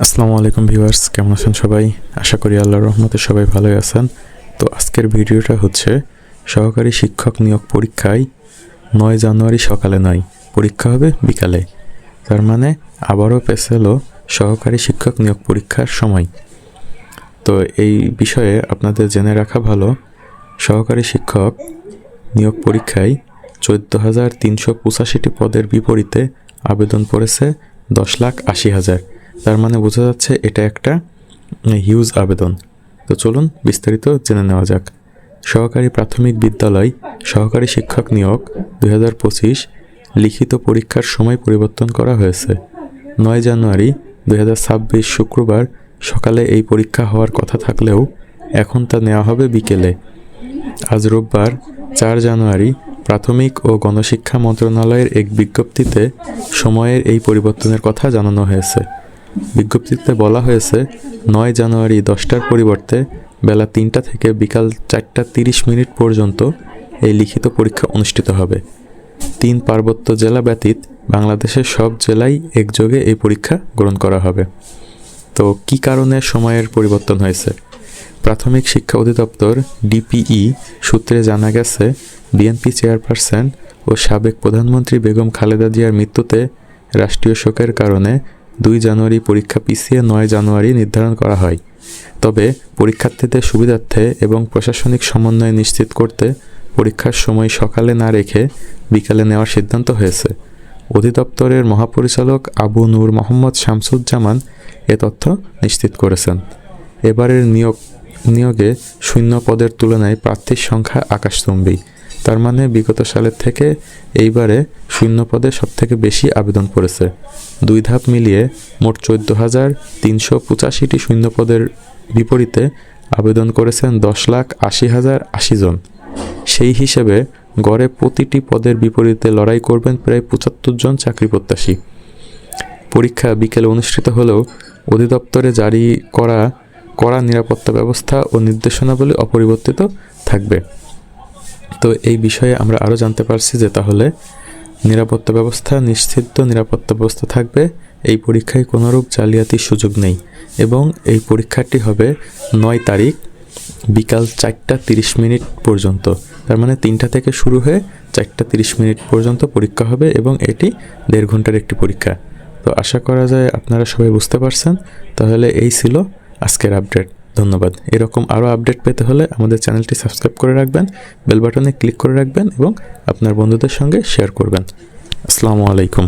আসসালামু আলাইকুম ভিউয়ার্স, কেমন আছেন সবাই? আশা করি আল্লাহর রহমতে সবাই ভালোই আছেন। তো আজকের ভিডিওটা হচ্ছে সহকারী শিক্ষক নিয়োগ পরীক্ষায় 9 জানুয়ারি সকালে নয়, পরীক্ষা হবে বিকালে। তার মানে আবারও পেছালো সহকারী শিক্ষক নিয়োগ পরীক্ষার সময়। তো এই বিষয়ে আপনাদের জেনে রাখা ভালো, সহকারী শিক্ষক নিয়োগ পরীক্ষায় 14,385টি পদের বিপরীতে আবেদন পড়েছে 10,80,000। তার মানে বোঝা যাচ্ছে এটা একটা হিউজ আবেদন। তো চলুন বিস্তারিত জেনে নেওয়া যাক। সহকারী প্রাথমিক বিদ্যালয় সহকারী শিক্ষক নিয়োগ 2025 লিখিত পরীক্ষার সময় পরিবর্তন করা হয়েছে। 9 জানুয়ারি 2026 শুক্রবার সকালে এই পরীক্ষা হওয়ার কথা থাকলেও এখন তা নেওয়া হবে বিকেলে। আজ রোববার 4 জানুয়ারি প্রাথমিক ও গণশিক্ষা মন্ত্রণালয়ের এক বিজ্ঞপ্তিতে সময়ের এই পরিবর্তনের কথা জানানো হয়েছে। বিজ্ঞপ্তিতে বলা হয়েছে 9 জানুয়ারি 10টার পরিবর্তে বেলা 3টা থেকে বিকাল 4:30 পর্যন্ত এই লিখিত পরীক্ষা অনুষ্ঠিত হবে। 3 পার্বত্য জেলা ব্যতীত বাংলাদেশের সব জেলায় একযোগে এই পরীক্ষা গ্রহণ করা হবে। তো কী কারণে সময়ের পরিবর্তন হয়েছে? প্রাথমিক শিক্ষা অধিদপ্তর ডিপিই সূত্রে জানা গেছে, বিএনপি চেয়ারপারসন ও সাবেক প্রধানমন্ত্রী বেগম খালেদা জিয়ার মৃত্যুতে রাষ্ট্রীয় শোকের কারণে 2 জানুয়ারি পরীক্ষা পিছিয়ে 9 জানুয়ারি নির্ধারণ করা হয়। তবে পরীক্ষার্থীদের সুবিধার্থে এবং প্রশাসনিক সমন্বয় নিশ্চিত করতে পরীক্ষার সময় সকালে না রেখে বিকালে নেওয়ার সিদ্ধান্ত হয়েছে। অধিদপ্তরের মহাপরিচালক আবু নূর মোহাম্মদ শামসুজ্জামান এ তথ্য নিশ্চিত করেছেন। এবারের নিয়োগে শূন্য পদের তুলনায় প্রার্থীর সংখ্যা আকাশচুম্বী। তার মানে বিগত সালের থেকে এইবারে শূন্য পদে সবথেকে বেশি আবেদন পড়েছে। 2 ধাপ মিলিয়ে মোট 14,385টি শূন্য পদের বিপরীতে আবেদন করেছেন 10,80,080 জন। সেই হিসেবে গড়ে প্রতিটি পদের বিপরীতে লড়াই করবেন প্রায় 75 জন চাকরি প্রত্যাশী। পরীক্ষা বিকেলে অনুষ্ঠিত হলেও অধিদপ্তরে জারি করা নিরাপত্তা ব্যবস্থা ও নির্দেশনাবলী অপরিবর্তিত থাকবে। তো এই বিষয়ে আমরা আরও জানতে পারছি যে তাহলে নিরাপত্তা ব্যবস্থা নিরাপত্তা ব্যবস্থা থাকবে। এই পরীক্ষায় কোনোরূপ জালিয়াতির সুযোগ নেই এবং এই পরীক্ষাটি হবে 9 তারিখ বিকাল 4:30 পর্যন্ত। তার মানে 3টা থেকে শুরু হয়ে 4:30 পর্যন্ত পরীক্ষা হবে এবং এটি 1.5 ঘন্টার একটি পরীক্ষা। তো আশা করা যায় আপনারা সবাই বুঝতে পারছেন। তাহলে এই ছিল আজকের আপডেট। ধন্যবাদ। এরকম আরও আপডেট পেতে হলে আমাদের চ্যানেলটি সাবস্ক্রাইব করে রাখবেন, বেল বাটনে ক্লিক করে রাখবেন এবং আপনার বন্ধুদের সঙ্গে শেয়ার করবেন। আসসালামু আলাইকুম।